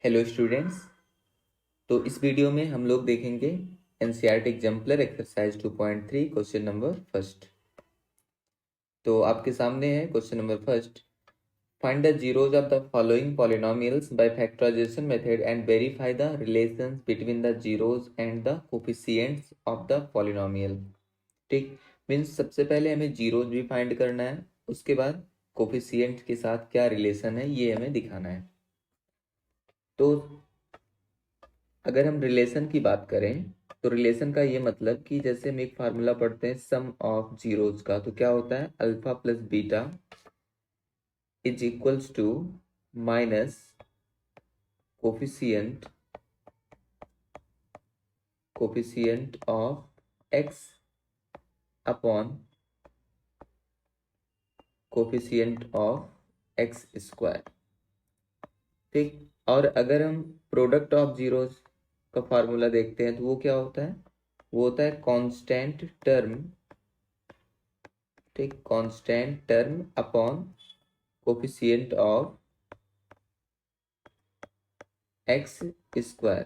Hello students. तो इस video में हम लोग देखेंगे NCERT exemplar exercise 2.3 question number first. तो आपके सामने है question number first. Find the zeros of the following polynomials by factorisation method and verify the relations between the zeros and the coefficients of the polynomial. ठीक, means सबसे पहले हमें zeros भी find करना है, उसके बाद कोफिशिएंट के साथ क्या रिलेशन है ये हमें दिखाना है। तो अगर हम रिलेशन की बात करें तो रिलेशन का ये मतलब कि जैसे हम एक फार्मूला पढ़ते हैं सम ऑफ जीरोज का, तो क्या होता है alpha plus beta is equals to minus coefficient coefficient of x upon coefficient of x square. ठीक, और अगर हम प्रोडक्ट ऑफ जीरोज का फार्मूला देखते हैं तो वो क्या होता है, वो होता है कांस्टेंट टर्म। ठीक, constant term upon coefficient of x square.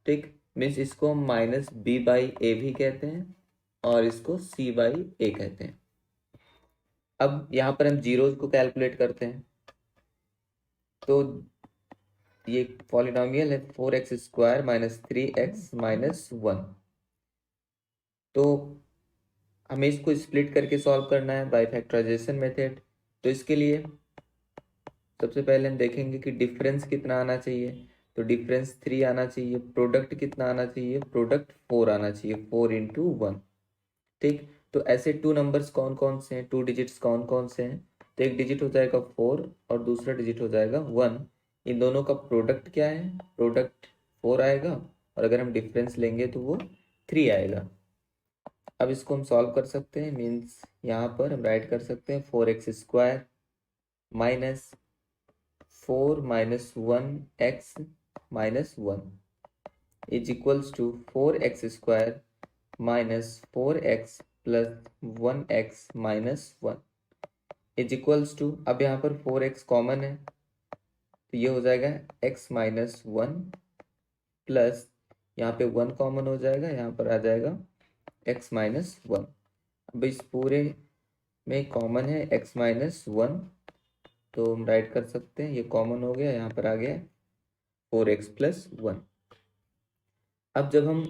ठीक, मीन्स इसको हम माइनस बी बाई ए भी कहते हैं और इसको सी बाई ए कहते हैं। अब यहाँ पर हम जीरोज को कैलकुलेट करते हैं तो ये पॉलिनोमियल है 4x² माइनस 3x माइनस 1। तो हमें इसको स्प्लिट करके सॉल्व करना है बाय फैक्टराइजेशन मेथड। तो इसके लिए सबसे पहले हम देखेंगे कि डिफरेंस कितना आना चाहिए। तो डिफरेंस 3 आना चाहिए। प्रोडक्ट कितना आना चाहिए, प्रोडक्ट 4 आना चाहिए, 4 इंटू 1। ठीक, तो ऐसे टू नंबर्स कौन कौन से हैं, टू डिजिट्स कौन कौन से हैं। तो एक डिजिट हो जाएगा 4 और दूसरा डिजिट हो जाएगा 1। इन दोनों का प्रोडक्ट क्या है, प्रोडक्ट 4 आएगा और अगर हम डिफरेंस लेंगे तो वो 3 आएगा। अब इसको हम सॉल्व कर सकते हैं, मीन्स यहाँ पर हम राइट कर सकते हैं 4x² minus 4 minus 1x minus 1 is equals to 4x² minus 4x plus 1x minus 1 is equals to, अब यहाँ पर 4x कॉमन है तो ये हो जाएगा x माइनस 1 प्लस यहाँ पे 1 कॉमन हो जाएगा, यहाँ पर आ जाएगा x माइनस 1। अब इस पूरे में कॉमन है x माइनस 1 तो हम राइट कर सकते हैं, ये कॉमन हो गया, यहाँ पर आ गया 4x प्लस 1। अब जब हम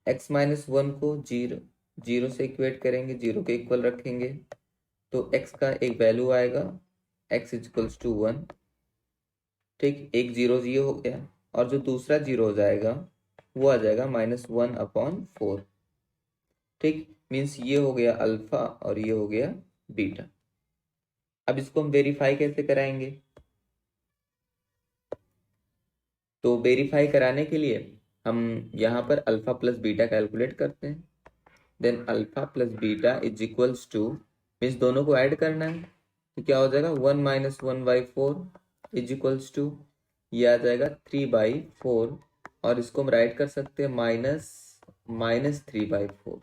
x माइनस 1 को जीरो से इक्वेट करेंगे, जीरो के इक्वल रखेंगे तो x का एक वैल्यू आएगा x इक्वल्स टू 1। ठीक, एक जीरो जीरो हो गया और जो दूसरा जीरो हो जाएगा वो आ जाएगा -1/4। ठीक, मीन्स ये हो गया अल्फा और ये हो गया बीटा। अब इसको हम वेरीफाई कैसे कराएंगे, तो वेरीफाई कराने के लिए हम यहाँ पर अल्फा प्लस बीटा कैलकुलेट करते हैं। Then alpha plus beta is equals to, means दोनों को ऐड करना है तो क्या हो जाएगा 1 माइनस 1/4 इज इक्वल्स टू ये आ जाएगा 3/4 और इसको हम राइट कर सकते हैं माइनस 3/4।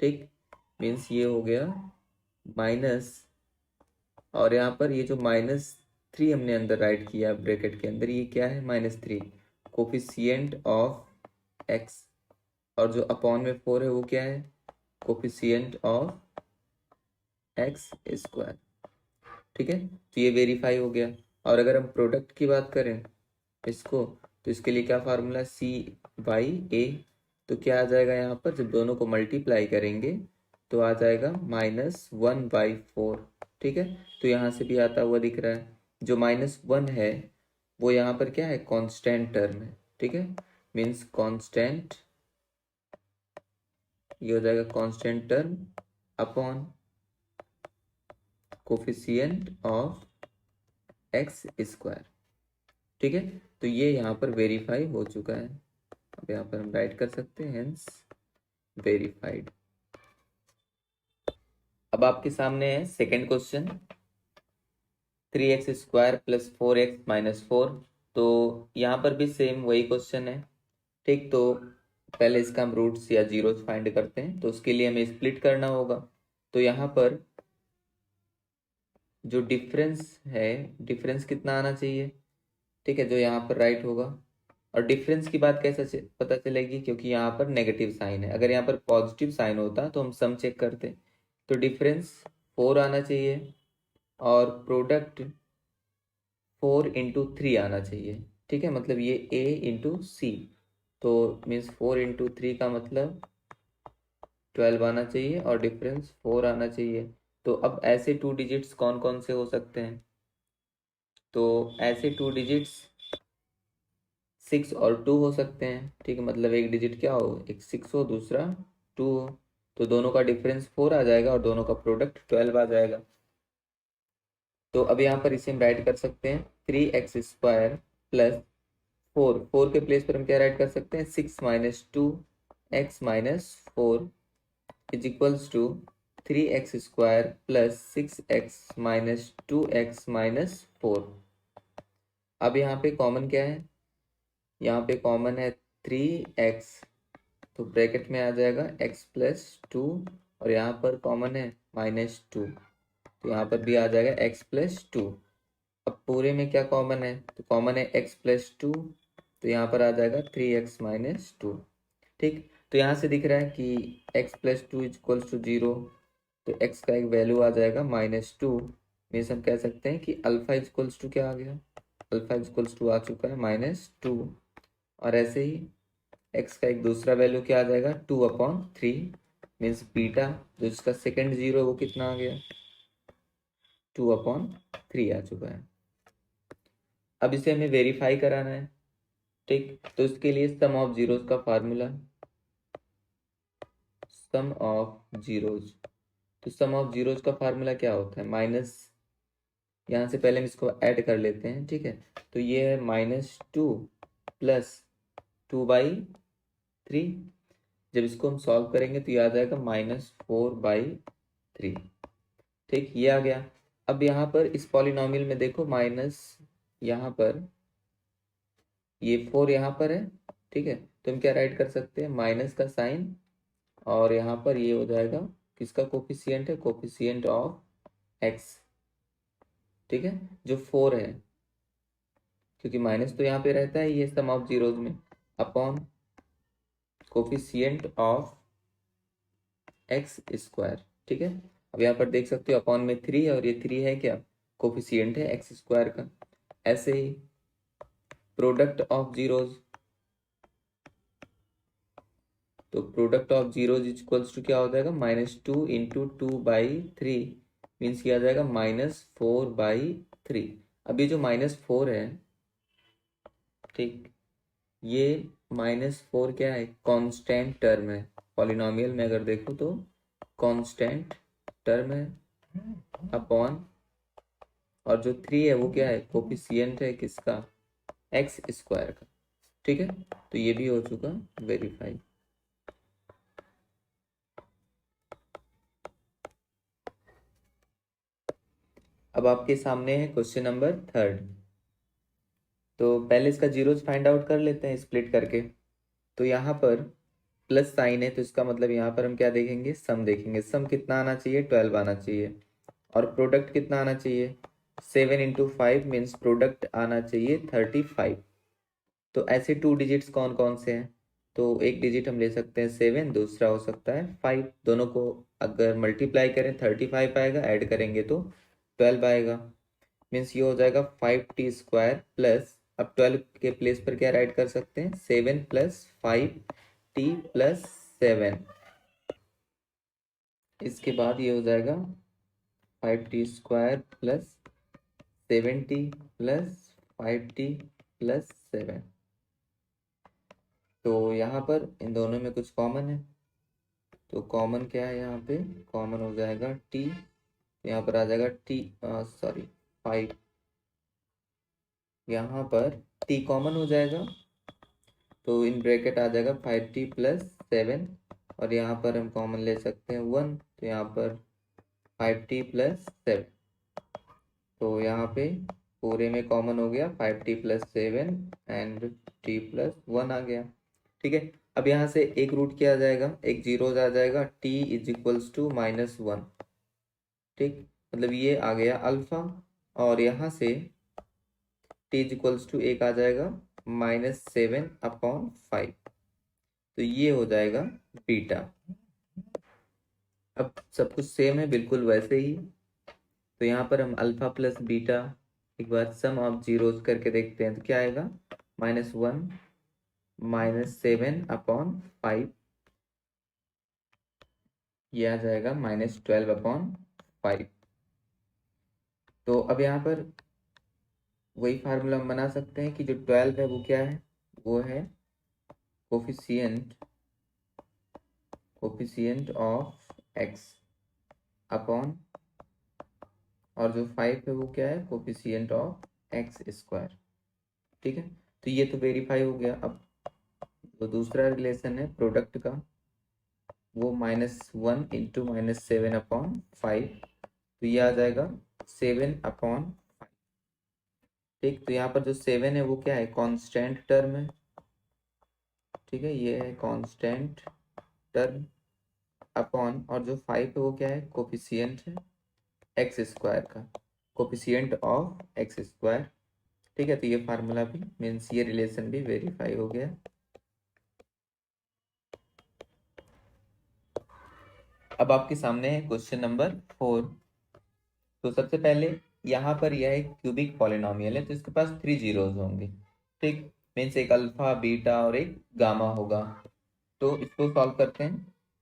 ठीक, मीन्स ये हो गया माइनस, और यहाँ पर ये जो -3 हमने अंदर राइट किया ब्रैकेट के अंदर, ये क्या है -3 कोफिशिएंट ऑफ एक्स, और जो अपॉन में 4 है वो क्या है कोफिशिएंट ऑफ एक्स स्क्वायर। ठीक है, तो ये वेरीफाई हो गया। और अगर हम प्रोडक्ट की बात करें इसको, तो इसके लिए क्या फार्मूला C/A, तो क्या आ जाएगा यहाँ पर जब दोनों को मल्टीप्लाई करेंगे तो आ जाएगा -1/4। ठीक है, तो यहाँ से भी आता हुआ दिख रहा है, जो -1 है वो यहाँ पर क्या है कांस्टेंट टर्म है। ठीक है, मीन्स कांस्टेंट, ये हो जाएगा constant term upon coefficient of x square. ठीक है, तो ये यहाँ पर वेरीफाई हो चुका है। अब यहाँ पर हम राइट कर सकते हैं हेंस वेरीफाइड। अब आपके सामने है second question 3x² plus 4x minus 4। तो यहाँ पर भी सेम वही क्वेश्चन है। ठीक, तो पहले इसका हम रूट्स या जीरोस फाइंड करते हैं, तो उसके लिए हमें स्प्लिट करना होगा। तो यहाँ पर जो डिफरेंस है, डिफरेंस कितना आना चाहिए, ठीक है, जो यहाँ पर राइट होगा। और डिफरेंस की बात कैसे पता चलेगी, क्योंकि यहाँ पर नेगेटिव साइन है। अगर यहाँ पर पॉजिटिव साइन होता तो हम सम चेक करते। तो डिफरेंस 4 आना चाहिए और प्रोडक्ट 4 × 3 आना चाहिए। ठीक है, मतलब ये A × C, तो मीन्स 4 × 3 का मतलब 12 आना चाहिए और डिफरेंस 4 आना चाहिए। तो अब ऐसे 2 डिजिट्स कौन कौन से हो सकते हैं? तो ऐसे 2 डिजिट्स 6 और 2 हो सकते हैं। ठीक है, मतलब एक डिजिट क्या हो, एक 6 हो, दूसरा 2 हो। तो दोनों का डिफरेंस 4 आ जाएगा और दोनों का प्रोडक्ट 12 आ जाएगा। तो अब यहाँ पर इसे हम राइट कर सकते हैं 3x² प्लस 4 के प्लेस पर हम क्या राइट कर सकते हैं, 6 - 2x - 4 is equals to 3x² plus 6x - 2x - 4। अब यहाँ पे कॉमन क्या है, यहाँ पे कॉमन है 3x, तो ब्रैकेट में आ जाएगा x + 2, और यहाँ पर कॉमन है -2, तो यहाँ पर भी आ जाएगा x + 2। अब पूरे में क्या कॉमन है, तो कॉमन है x + 2, तो यहाँ पर आ जाएगा 3x - 2। ठीक, तो यहाँ से दिख रहा है कि x + 2 = 0, तो x का एक वैल्यू आ जाएगा -2। मीन्स हम कह सकते हैं कि अल्फा इक्वल्स टू क्या आ गया, अल्फा इक्वल्स टू आ चुका है -2। और ऐसे ही x का एक दूसरा वैल्यू क्या आ जाएगा, 2/3। मीन्स बीटा जो इसका सेकेंड जीरो है वो कितना आ गया, 2/3 आ चुका है। अब इसे हमें वेरीफाई कराना है। ठीक, तो इसके लिए सम ऑफ जीरोस का फार्मूला, सम ऑफ जीरोज। तो सम ऑफ जीरोज का फार्मूला क्या होता है, माइनस, यहाँ से पहले हम इसको ऐड कर लेते हैं। ठीक है, तो ये है -2 + 2/3। जब इसको हम सॉल्व करेंगे तो ये आ जाएगा -4/3। ठीक, ये आ गया। अब यहाँ पर इस पॉलिनॉमियल में देखो माइनस, यहाँ पर ये 4 यहाँ पर है। ठीक है, तो हम क्या राइट कर सकते हैं, माइनस का साइन, और यहाँ पर ये हो जाएगा किसका कोफिशिएंट है, कोफिशिएंट ऑफ x। ठीक है, जो 4 है, क्योंकि माइनस तो यहाँ पे रहता है ये सम ऑफ जीरोज में, अपॉन कोफिशिएंट ऑफ x²। ठीक है, अब यहाँ पर देख सकते हो अपॉन में 3 और ये 3 है क्या, कोफिशिएंट है x² का। ऐसे ही प्रोडक्ट ऑफ जीरोज, तो product of zeros equals to क्या हो जाएगा, -2 × 2/3, मीन्स किया जाएगा -4/3। अभी जो -4 है, ठीक, ये -4 क्या है, कांस्टेंट टर्म है। पॉलिनॉमियल में अगर देखो तो कांस्टेंट टर्म है, अपॉन, और जो 3 है वो क्या है, कोफिशिएंट है किसका, x² का। ठीक है, तो ये भी हो चुका वेरीफाई। अब आपके सामने है क्वेश्चन नंबर 3। तो पहले इसका जीरोज फाइंड आउट कर लेते हैं स्प्लिट करके। तो यहाँ पर प्लस साइन है, तो इसका मतलब यहाँ पर हम क्या देखेंगे, सम देखेंगे। सम कितना आना चाहिए, 12 आना चाहिए। और प्रोडक्ट कितना आना चाहिए, 7 × 5, मीन्स प्रोडक्ट आना चाहिए 35। तो ऐसे 2 डिजिट्स कौन कौन से हैं, तो एक डिजिट हम ले सकते हैं 7, दूसरा हो सकता है 5। दोनों को अगर मल्टीप्लाई करें 35 आएगा, ऐड करेंगे तो 12 आएगा। मीन्स ये हो जाएगा 5t² प्लस, अब 12 के प्लेस पर क्या राइट कर सकते हैं, 7 + 5t + 7। इसके बाद ये हो जाएगा 5t² plus 7t plus 5t + 7। तो यहाँ पर इन दोनों में कुछ कॉमन है, तो कॉमन क्या है, यहाँ पे कॉमन हो जाएगा t, यहाँ पर आ जाएगा t, सॉरी 5, यहाँ पर t कॉमन हो जाएगा, तो इन ब्रैकेट आ जाएगा 5t + 7, और यहाँ पर हम कॉमन ले सकते हैं 1, तो यहाँ पर 5t + 7। तो यहाँ पे पूरे में कॉमन हो गया 5t + 7 एंड t + 1 आ गया। ठीक है, अब यहाँ से एक रूट किया जाएगा, एक जीरोज आ जाएगा, t = -1। ठीक, मतलब ये आ गया अल्फा, और यहाँ से टी इज इक्वल्स टू एक आ जाएगा -7/5। तो ये हो जाएगा बीटा। अब सब कुछ सेम है बिल्कुल वैसे ही। तो यहाँ पर हम अल्फा प्लस बीटा एक बार सम ऑफ जीरोस करके देखते हैं तो क्या आएगा, -1 -7/5, ये आ जाएगा -12/5। तो अब यहाँ पर वही फार्मूला हम बना सकते हैं कि जो 12 है वो क्या है, वो है कोफिशिएंट ऑफ एक्स अपॉन, और जो 5 है वो क्या है, कोफिशिएंट ऑफ एक्स स्क्वायर। ठीक है, तो ये तो वेरीफाई हो गया। अब जो दूसरा रिलेशन है प्रोडक्ट का, वो -1 इंटू -7/5, तो ये आ जाएगा 7/5। ठीक, तो यहाँ पर जो 7 है वो क्या है, कांस्टेंट टर्म है। ठीक है, ये है कांस्टेंट टर्म अपॉन, और जो 5 है वो क्या है, कोफिशिएंट है एक्स स्क्वायर का, कोफिशिएंट ऑफ एक्स स्क्वायर। ठीक है, तो ये फार्मूला भी मीन्स ये रिलेशन भी वेरीफाई हो गया। अब आपके सामने है क्वेश्चन नंबर 4। तो सबसे पहले यहाँ पर यह एक क्यूबिक पॉलिनोमियल है, तो इसके पास 3 जीरोज होंगे। ठीक, मीन्स एक अल्फा बीटा और एक गामा होगा। तो इसको सॉल्व करते हैं,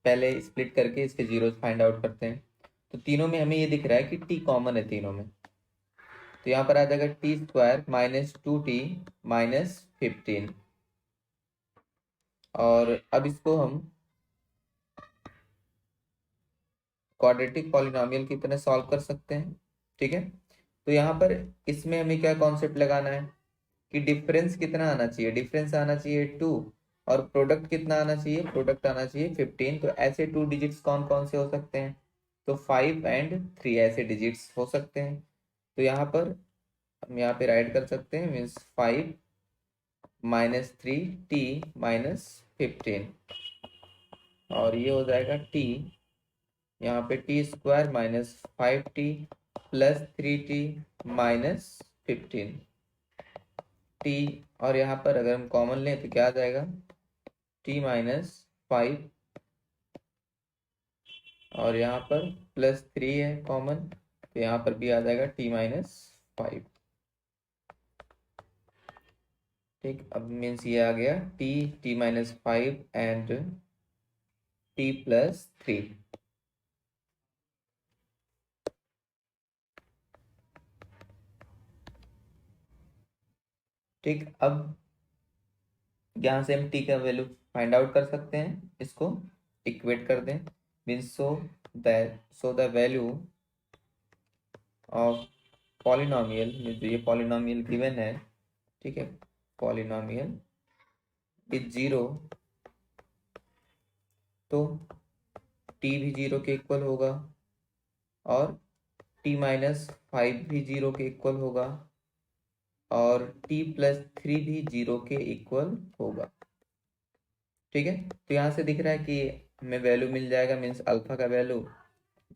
पहले स्प्लिट करके इसके जीरोज फाइंड आउट करते हैं। तो तीनों में हमें ये दिख रहा है कि टी कॉमन है तीनों में, तो यहाँ पर आ जाएगा t² -2t -15। और अब इसको हम क्वाड्रेटिक पॉलिनोमियल की तरह सॉल्व कर सकते हैं। ठीक है, तो यहाँ पर इसमें हमें क्या कॉन्सेप्ट लगाना है कि डिफरेंस कितना आना चाहिए, डिफरेंस आना चाहिए 2, और प्रोडक्ट कितना आना चाहिए, प्रोडक्ट आना चाहिए 15। तो ऐसे 2 डिजिट्स कौन कौन से हो सकते हैं, तो 5 और 3 ऐसे डिजिट्स हो सकते हैं। तो यहाँ पर हम यहाँ पे राइट कर सकते हैं, मीन्स 5 -3t -15, और ये हो जाएगा t, यहाँ पे t² -5t +3t -15 t, और यहाँ पर अगर हम कॉमन लें तो क्या आ जाएगा, t -5, और यहाँ पर +3 है कॉमन, तो यहाँ पर भी आ जाएगा t -5। ठीक, अब मीन्स ये आ गया t -5 एंड t +3। ठीक, अब यहाँ से हम t का वैल्यू फाइंड आउट कर सकते हैं, इसको इक्वेट कर दें, means so the value of polynomial, जो ये पॉलिनोमियल गिवन है, ठीक है, पॉलिनोमियल इज 0, तो t भी 0 के इक्वल होगा, और t -5 भी 0 के इक्वल होगा, और t +3 भी 0 के इक्वल होगा। ठीक है, तो यहाँ से दिख रहा है कि हमें वैल्यू मिल जाएगा, मीन्स अल्फा का वैल्यू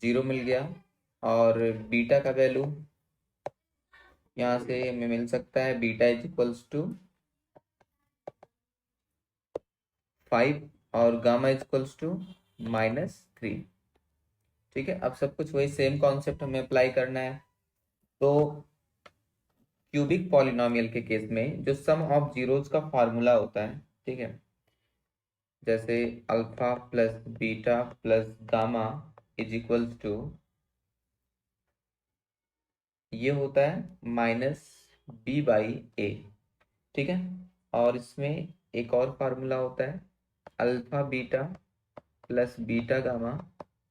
0 मिल गया, और बीटा का वैल्यू यहाँ से हमें मिल सकता है, बीटा इज इक्वल्स टू 5, और गामा इज इक्वल्स टू -3। ठीक है, अब सब कुछ वही सेम कॉन्सेप्ट हमें अप्लाई करना है। तो क्यूबिक पॉलिनोमियल के केस में जो सम ऑफ जीरोस का फार्मूला होता है, ठीक है, जैसे alpha plus beta plus gamma is equals to, ये होता है -b/a। ठीक है, और इसमें एक और फार्मूला होता है alpha beta plus beta gamma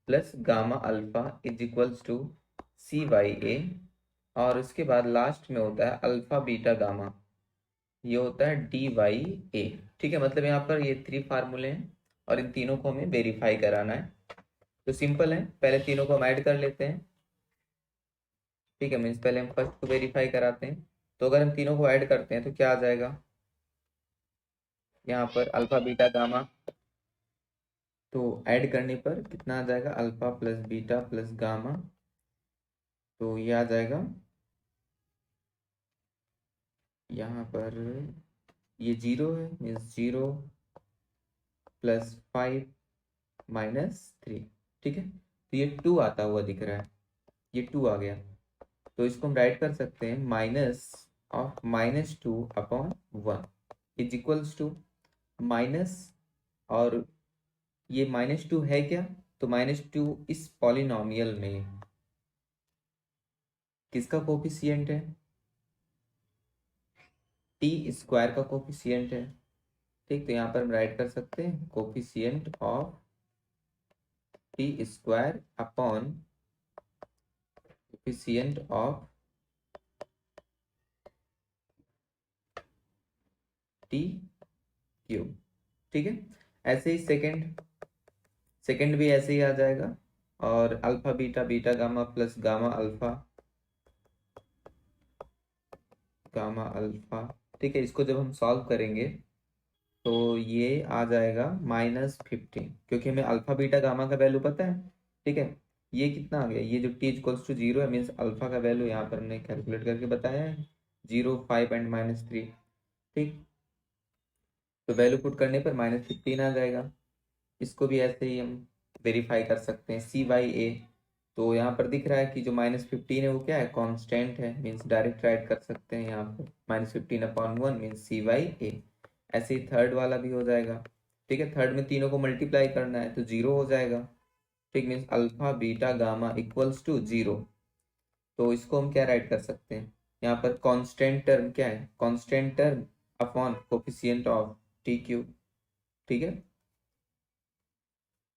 plus gamma alpha is equals to c/a, और उसके बाद लास्ट में होता है अल्फा बीटा गामा, ये होता है d/a। ठीक है, मतलब यहाँ पर ये 3 फार्मूले हैं, और इन तीनों को हमें वेरीफाई कराना है। तो सिंपल है, पहले तीनों को हम ऐड कर लेते हैं। ठीक है, मीन्स पहले हम फर्स्ट को वेरीफाई कराते हैं। तो अगर हम तीनों को ऐड करते हैं तो क्या आ जाएगा, यहाँ पर अल्फा बीटा गामा, तो ऐड करने पर कितना आ जाएगा, alpha plus beta plus gamma, तो ये आ जाएगा यहाँ पर ये 0 है, मीन्स 0 प्लस 5 माइनस 3। ठीक है, तो ये 2 आता हुआ दिख रहा है, ये 2 आ गया, तो इसको हम राइट कर सकते हैं minus of -2/1 is equals to minus, और ये -2 है क्या, तो -2 इस पॉलिनोमियल में किसका कोफिशिएंट है, टी स्क्वायर का कोफिशिएंट है। ठीक, तो यहाँ पर हम राइट कर सकते हैं coefficient of T square upon coefficient of T cube. ठीक है, ऐसे ही सेकंड भी ऐसे ही आ जाएगा, और alpha beta beta gamma plus gamma alpha gamma alpha. ठीक है, इसको जब हम सॉल्व करेंगे तो ये आ जाएगा -15, क्योंकि हमें अल्फा बीटा गामा का वैल्यू पता है। ठीक है, ये कितना आ गया, ये जो टी इक्वल्स टू 0 है, मीन्स अल्फा का वैल्यू यहाँ पर हमने कैलकुलेट करके बताया है 0, 5 एंड -3। ठीक, तो वैल्यू पुट करने पर -15 आ जाएगा। इसको भी ऐसे ही हम वेरीफाई कर सकते हैं C/A। तो यहाँ पर दिख रहा है कि जो -15 है वो क्या है, कांस्टेंट है, मीन्स डायरेक्ट राइट कर सकते हैं यहाँ पर -15/1 मीन्स C/A। ऐसे ही थर्ड वाला भी हो जाएगा। ठीक है, थर्ड में तीनों को मल्टीप्लाई करना है तो 0 हो जाएगा। ठीक, means alpha beta gamma equals to 0। तो इसको हम क्या राइट कर सकते हैं, यहाँ पर कांस्टेंट टर्म क्या है, constant term upon coefficient of T cube. ठीक है,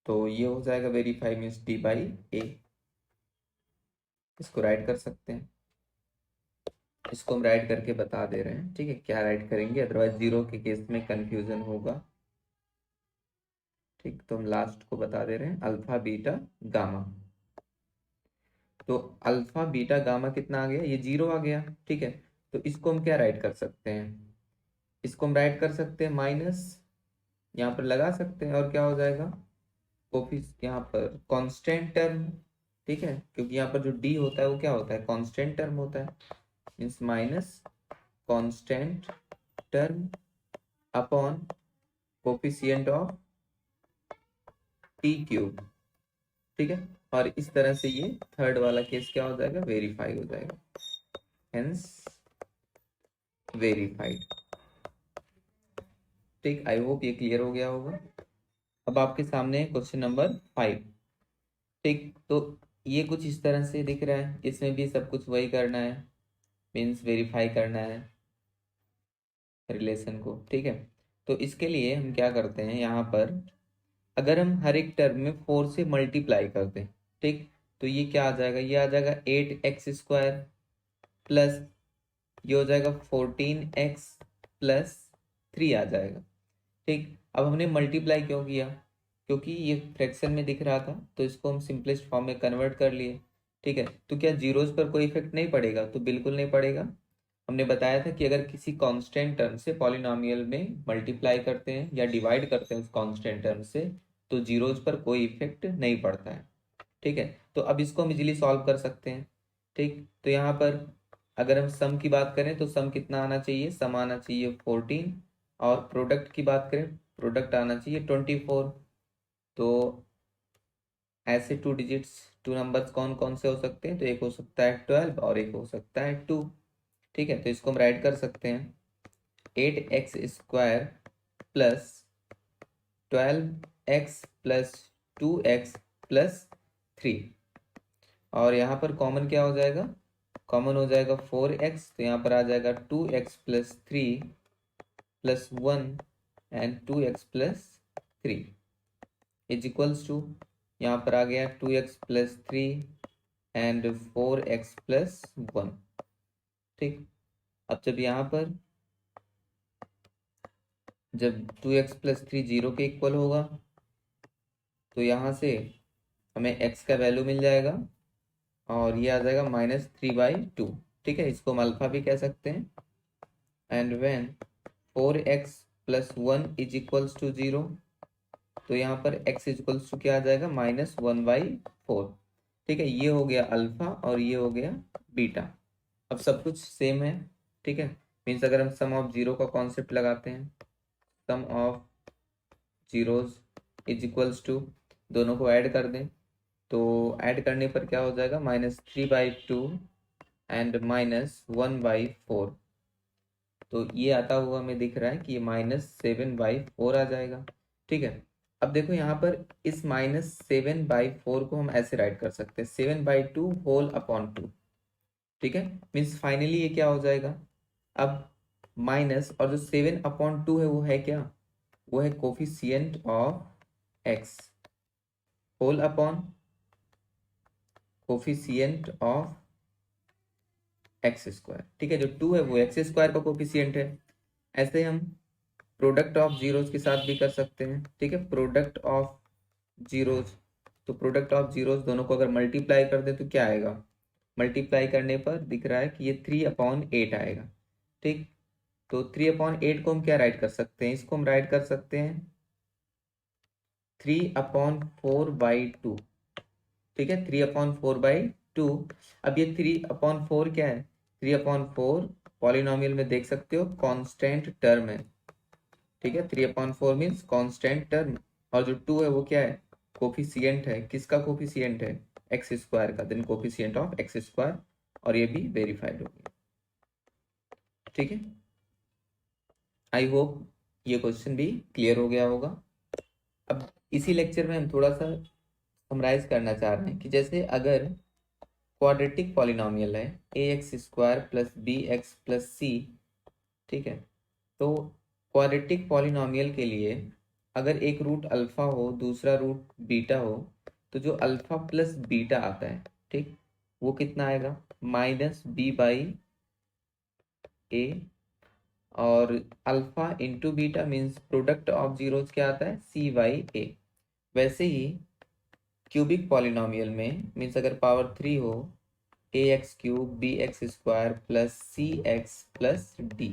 तो ये हो जाएगा वेरीफाई मीन्स D/A। इसको राइट कर सकते हैं, इसको हम राइट करके बता दे रहे हैं। ठीक है, क्या राइट करेंगे, अदरवाइज 0 के केस में कंफ्यूजन होगा। ठीक, तो हम लास्ट को बता दे रहे हैं अल्फा बीटा गामा। तो अल्फा बीटा गामा कितना आ गया, ये 0 आ गया। ठीक है, तो इसको हम क्या राइट कर सकते हैं, इसको हम राइट कर सकते हैं माइनस, यहाँ पर लगा सकते हैं, और क्या हो जाएगा कोफिस यहाँ पर कांस्टेंट टर्म। ठीक है, क्योंकि यहाँ पर जो डी होता है वो क्या होता है, कांस्टेंट टर्म होता है, means minus constant term upon coefficient of T cube. ठीक है, और इस तरह से ये थर्ड वाला केस क्या हो जाएगा, वेरीफाई हो जाएगा, हेंस वेरीफाइड। ठीक, आई होप ये क्लियर हो गया होगा। अब आपके सामने क्वेश्चन नंबर 5। ठीक, तो ये कुछ इस तरह से दिख रहा है, इसमें भी सब कुछ वही करना है, मीन्स वेरीफाई करना है रिलेशन को। ठीक है, तो इसके लिए हम क्या करते हैं, यहाँ पर अगर हम हर एक टर्म में 4 से मल्टीप्लाई करते हैं, ठीक, तो ये क्या आ जाएगा, ये आ जाएगा 8x² प्लस ये हो जाएगा 14x+3 आ जाएगा। ठीक, अब हमने मल्टीप्लाई क्यों किया, क्योंकि ये फ्रैक्शन में दिख रहा था, तो इसको हम सिंपलेस्ट फॉर्म में कन्वर्ट कर लिए। ठीक है, तो क्या जीरोस पर कोई इफेक्ट नहीं पड़ेगा, तो बिल्कुल नहीं पड़ेगा। हमने बताया था कि अगर किसी कांस्टेंट टर्म से पॉलिनोमियल में मल्टीप्लाई करते हैं या डिवाइड करते हैं उस कांस्टेंट टर्म से, तो जीरोस पर कोई इफेक्ट नहीं पड़ता है। ठीक है, तो अब इसको हम इजीली सॉल्व कर सकते हैं। ठीक, तो यहाँ पर अगर हम सम की बात करें तो सम कितना आना चाहिए, सम आना चाहिए 14, और प्रोडक्ट की बात करें प्रोडक्ट आना चाहिए 24। तो ऐसे टू नंबर्स कौन कौन से हो सकते हैं, तो एक हो सकता है 12 और एक हो सकता है 2। ठीक है, तो इसको हम राइट कर सकते हैं 8x² plus 12x plus 2x+3, और यहाँ पर कॉमन क्या हो जाएगा, कॉमन हो जाएगा 4x, तो यहाँ पर आ जाएगा 2x+3+1 and 2x+3 is equals to, यहाँ पर आ गया 2x+3 एंड 4x+1। ठीक, अब जब यहाँ पर जब 2x+3 0 के इक्वल होगा, तो यहाँ से हमें x का वैल्यू मिल जाएगा, और ये आ जाएगा -3/2। ठीक है, इसको हम अल्फा भी कह सकते हैं। And when 4x+1 is equals to 0, तो यहाँ पर x इक्वल्स टू क्या आ जाएगा, -1/4। ठीक है, ये हो गया अल्फा और ये हो गया बीटा। अब सब कुछ सेम है। ठीक है, मीन्स अगर हम सम ऑफ जीरो का कॉन्सेप्ट लगाते हैं, sum of zeros is equals to, दोनों को ऐड कर दें तो ऐड करने पर क्या हो जाएगा, -3/2 एंड -1/4। तो ये आता हुआ हमें दिख रहा है कि ये -7/4 आ जाएगा। ठीक है, अब देखो यहाँ पर इस -7/4 को हम ऐसे राइट कर सकते हैं 7/2 होल अपॉन 2। ठीक है, मीन्स फाइनली ये क्या हो जाएगा, अब माइनस और जो 7/2 है वो है क्या, वो है coefficient of x whole upon coefficient of x square. ठीक है, जो 2 है वो एक्स स्क्वायर का कोफिशिएंट है। ऐसे हम प्रोडक्ट ऑफ जीरोज के साथ भी कर सकते हैं। ठीक है, प्रोडक्ट ऑफ जीरोज, तो प्रोडक्ट ऑफ जीरोज दोनों को अगर मल्टीप्लाई कर दे तो क्या आएगा, मल्टीप्लाई करने पर दिख रहा है कि ये 3/8 आएगा। ठीक, तो 3/8 को हम क्या राइट कर सकते हैं, इसको हम राइट कर सकते हैं 3/4/2। ठीक है, 3/4/2। अब ये 3/4 क्या है, 3/4 पॉलिनॉमियल में देख सकते हो कांस्टेंट टर्म है। ठीक है, 3/4 मीन्स कांस्टेंट टर्म, और जो 2 है वो क्या है, कोफिशिएंट है। किसका कोफिशिएंट है, एक्स स्क्वायर का, then coefficient of x square, और ये भी वेरीफाइड हो गया। ठीक है, आई होप ये क्वेश्चन भी क्लियर हो गया होगा। अब इसी लेक्चर में हम थोड़ा सा समराइज करना चाह रहे हैं कि जैसे अगर क्वाड्रेटिक पॉलिनॉमियल है ax² plus bx plus c। ठीक है, तो क्वाड्रेटिक पॉलिनॉमियल के लिए अगर एक रूट अल्फा हो दूसरा रूट बीटा हो, तो जो अल्फा प्लस बीटा आता है, ठीक, वो कितना आएगा, -b/a, और alpha into beta means product of zeros क्या आता है, c/a। वैसे ही क्यूबिक पॉलिनॉमियल में मीन्स अगर पावर 3 हो ax³ bx² plus cx plus d।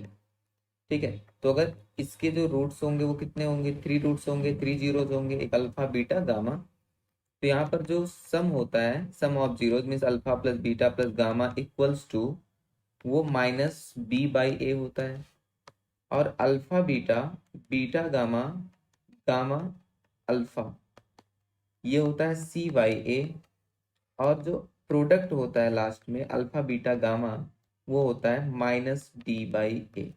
ठीक है, तो अगर इसके जो रूट्स होंगे वो कितने होंगे, 3 रूट्स होंगे, 3 जीरोज होंगे, एक अल्फा बीटा गामा। तो यहाँ पर जो सम होता है, sum of zeros means alpha plus beta plus gamma equals to, वो -b/a होता है, और alpha beta, beta gamma, gamma alpha, ये होता है c/a, और जो प्रोडक्ट होता है लास्ट में अल्फा बीटा गामा, वो होता है -d/a।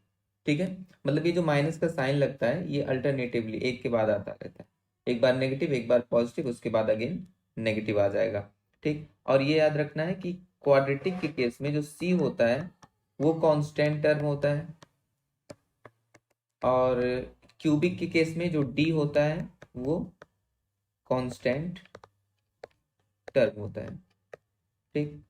ठीक है, मतलब ये जो माइनस का साइन लगता है ये अल्टरनेटिवली एक के बाद आता रहता है, एक बार नेगेटिव एक बार पॉजिटिव, उसके बाद अगेन नेगेटिव आ जाएगा। ठीक, और ये याद रखना है कि क्वाड्रेटिक के केस में जो c होता है वो कांस्टेंट टर्म होता है, और क्यूबिक के केस में जो d होता है वो कांस्टेंट टर्म होता है। ठीक,